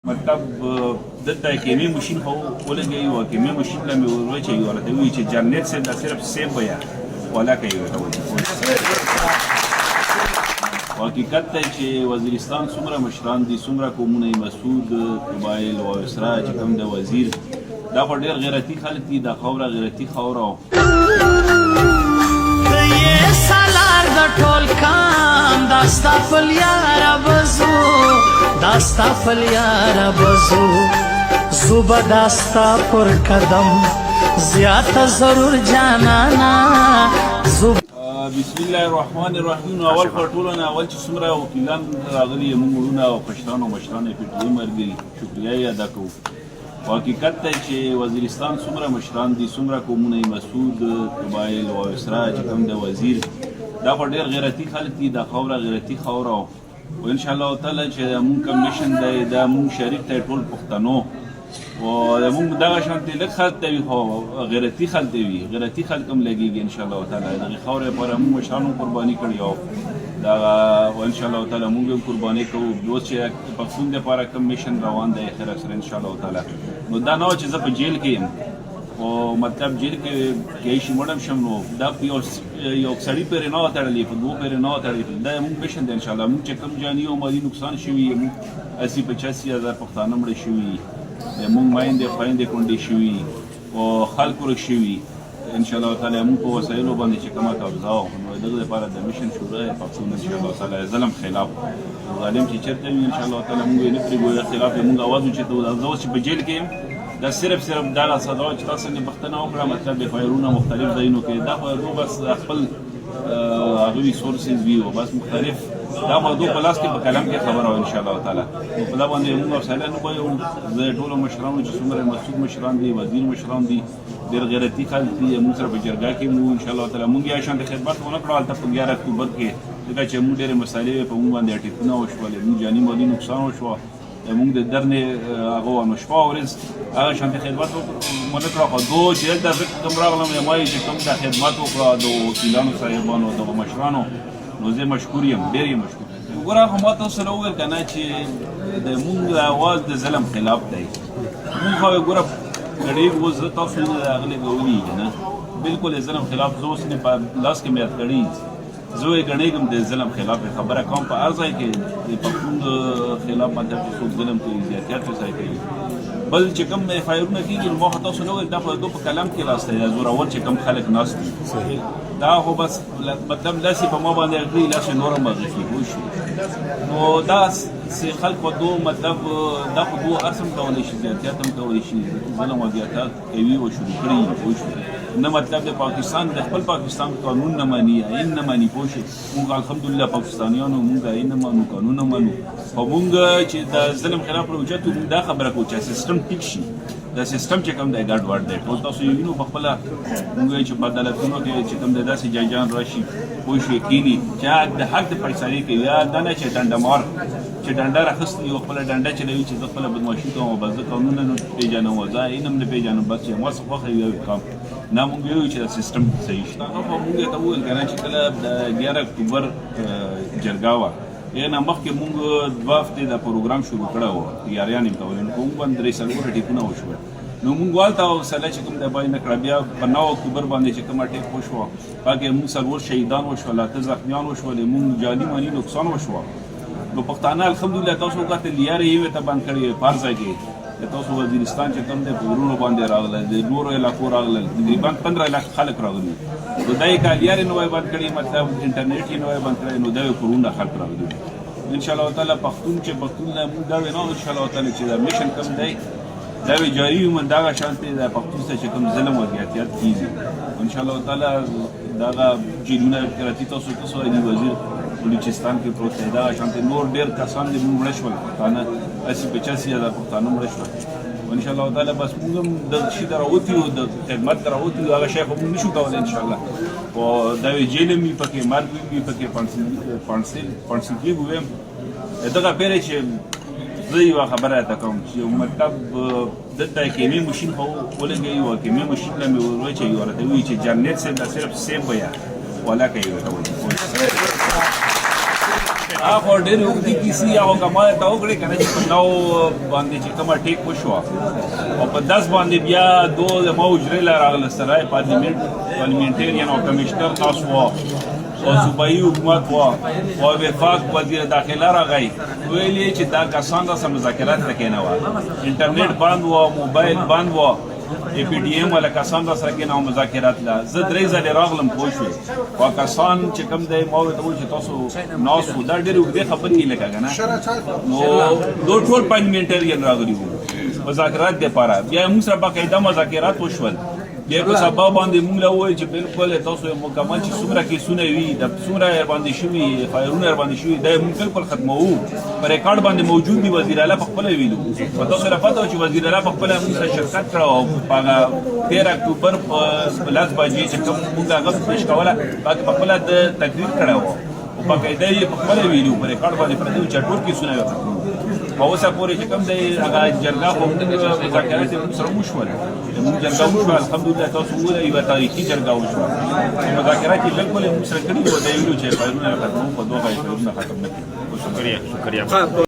مطلب دلته کیمې ماشین خو ولګوي او کیمې ماشین له مې ورچوي ورته وایي چې جنرېټ صرف دا صرف سیف ویا ولا کوي حقیقت دی چې وزیرستان څومره مشران دي څومره قومونه مسعود قبایل او اسرا چې کوم د وزیر دا خو ډېر غیرتي خلک دي دا خاوره غیرتي خاوره سالار د ټول کام داستا فل یار بزو داستا فل یار بزو زوبا داستا پر قدم زیات ضرور جانانا زوب بسم الله الرحمن الرحیم اول پټولونه اول چې څومره وکیلان راغلي موږ ورونه او کشران او مشران په ټولي مرګي شکریا یې ادا کوو حقیقت دی چې وزیرستان څومره مشران دي څومره قومونه مسعود قبایل او اسرا چې کوم د وزیر دا خو ډېر غیرتي خلک دي دا خاوره غیرتي خاوره او ان شاء الله تعالی چې مونږ کوم میشن دی دا مونږ شریک ته ټول پښتنو او مونږ دغه شانتي لږ خلک دی خو غیرتي خلک دی غیرتي خلک هم لګيږي ان شاء الله تعالی دغه خاوره پر مونږ مشرانو قرباني کړی او دا ان شاء الله تعالی مونږ هم قرباني کوو دوی چې پښتون د لپاره کوم میشن روان دی خیر سره ان شاء الله تعالی نو دا نو چې زه په جیل کې یم او مطلب جیل کې شي مړم شم نو دا یو سړی پرې نه وتړلی په دوه پرې نه وتړلی دا مونږ میشن دی ان شاء الله مونږ چې کوم جاني او مالي نقصان شوي مونږ 80-85 پښتانه مړه شوي مونږ مایندې خویندې کونډې شوي او خلک ورک شوي ان شاء الله تعالی مونږ په وسایلو باندې چې کومه قبضه او دغه لپاره د میشن شورا پښتون ان شاء الله تعالی ظلم خلاف ظالم چې چرته ان شاء الله تعالی مونږ نه پریږدو خلاف مونږ आवाज اوچتو دا چې په جیل کې دا صرف دا صدا چې تاسو نه بختنه وکړه مطلب د فایرونه مختلف ځایونو کې دا خو بس خپل هغه ریسورسز وی او بس مختلف دا موضوع په لاس کې په کلام کې خبره ان شاء الله تعالی په دا باندې موږ سره نه وایو د ټولو مشرانو چې څومره مسعود مشران دي وزیر مشران دي ډېر غیرتي خلک دي موږ سره په جرګه کې مو ان شاء الله تعالی موږ یې شان خدمت ونه کړو البته په 11 اکتوبر کې دا چې موږ ډېر مسایل په موږ باندې اټکونه وشول موږ جاني مالي نقصان وشو موږ د درنې هغه نو شپه ورځ هغه شان خدمت ونه کړو خو دوه چې د کوم راغلم یې مایي چې کوم د خدمت وکړو د وکیلانو صاحبانو د مشرانو نو زه مشکور یم ډېر یم مشکور وګوره خو ما تاسو سره وویل که نه چې د مونږ اواز د ظلم خلاف دی مونږ خو وګوره ګډېږو اوس زه تاسو نه د هغه لګولي که نه بلکل د ظلم خلاف زه اوس نه په لاس کې مې یاد کړي زه یې ګڼېږم د ظلم خلاف خبره کوم په هر ځای کې د پښتون خلاف مطلب چې څوک ظلم کوي زیاتیات ورسره کوي بل چې کوم فایرونه کېږي نو ما خو تاسو نه وویل دا په کلام کې راست دی زورور چې کوم خلک ناست دي دا خو بس مطلب داسې په ما باندې اغلي داسې نور هم اغلي پوه شو نو دا خلک دو مطلب دا خو دوه ارسم کولی شي زیاتیات هم کولی شي ظلم او زیاتیات کوي او شروع کړي پوه شو نه مطلب د پاکستان د خپل پاکستان قانون نه مانی عین نه مانی پوه شو موږ الحمدلله پاکستانیانو موږ عین نه مانو قانون نه مانو خو موږ چې د ظلم خلاف راوچتو دا خبره کوو چې سیستم ټیک شي دا سیستم چې کوم دی ګډ وډ دی ټول تاسو یې وینو په خپله موږ چې په عدالتونو کې چې کوم دی داسې ججان راشي پوه شو کینی چې د حق د فیصلې کوي یا دا نه چې ډنډه مار چې ډنډه راخیستې یو خپله ډنډه چلوي چې زه خپله بدماشي کوم او بس زه قانون نه پېژنم او زه یې هم نه پېژنم بس چې ما څه خوښه وي کوم نه موږ ویو چې دا سیستم صحیح شته نو خو موږ ته وویل که نه چې کله د 11 اکتوبر جرګه وه هغې نه مخکې موږ 2 هفتې دا پروګرام شروع کړی و تیاریان یې کولې نو په موږ باندې 3 ټیپونه وشول نو موږ والته حوصله چې کوم د بای نه کړه بیا په 9 اکتوبر باندې چې کومه ټیپ وشوه پکې موږ 4 شهیدان وشول 8 زخمیان وشول موږ جاني مالي نقصان وشوه نو پښتانه الحمدلله تاسو وکتل لیارې یې ورته بند کړې په هر ځای کې تاسو وزیرستان چې کوم دی په غرونو باندې راغله د نورو علاقو راغله تقریبا 15 لک خلک راغلي نو دا یې که لیارې نه وای بند کړي مطلب انټرنیټ یې نه وای بند کړی نو دا یې کورونه خلک راغلي ان شاء الله تعالی پښتون چې پښتون نه موږ دا وینو ان شاء الله تعالی چې دا میشن کوم دی دا وی جاری ومن دا شانتي دا پښتون چې کوم ظلم او زیاتیات کیږي ان شاء الله تعالی دا جیلونه کرتی تاسو دی وزیر بلوچستان کې پروت دی دا شانتي نور ډېر کسان دي موږ مړه شول پښتانه 80-85 پښتانه مړه شول ان شاء الله تعالی بس موږ هم د شي دراوتی او د خدمت دراوتی هغه شی خو موږ نشو کولای ان شاء الله او دا وی جیل می پکې مرګ می پکې پانسل ویم دغه پیره چې زه یو خبره ته کوم چې مطلب دلته کیمې ماشین خو ولګوي او کیمې ماشین له مې ورچوي ورته وایي چې جنرېټ صرف سیف ویا ولا کوي هغه ډېرې اوږدې کیسې هغه کما ته وکړې که نه چې په 9 باندې چې کومه ټیک وشوه او په 10 باندې بیا زما حجرې له راغله سرای پارلیمنټرین او کمیشنر تاسو وو او صوبایي حکومت وو او وفاق وزیر داخله راغی ویل یې چې دا کسان سره مذاکرات نه کېنوه انټرنیټ بند وو موبایل بند وو ای پی ډي ایم والا کسان را سره کېنه او مذاکرات لا زه 3 ځلې راغلم پوه شوې او کسان چې کوم دی ما ورته وویل چې تاسو ناست وو دا ډېرې اوږدې خبرې یې لکه که نه نو دو ټول پارلیمنټرین راغلي وو مذاکرات دپاره بیا موږ سره باقاعده مذاکرات وشول بیا په سبا باندې موږ له وویل چې بالکل تاسو مکمل چې څومره کیسونه وي د څومره باندې شوي فایرونه باندې شوي دا موږ بالکل ختموو په ریکارډ باندې موجود دي وزیر اعلی په خپله ویلو په تاسو سره پته وه چې وزیر اعلی په خپله موږ سره شرکت کړی او په هغه 13 اکتوبر په 10 بجې چې کوم موږ هغه پیش کوله هغې په خپله د تقریر کړی وو او باقاعده یې په خپله ویلو په ریکارډ باندې پرته وي چې ټول کیسونه یې ختموو په اوسه پورې چې کوم دی هغه جرګه خو مذاکرات یې موږ سره وشول زموږ جرګه وشوه الحمدلله تاسو وګورئ یوه تاریخي جرګه وشوه مذاکرات یې بالکل موږ سره کړي وو دی ویلو چې فایلونه ختموو په 2 فایلونه ختم نه کړي شکریہ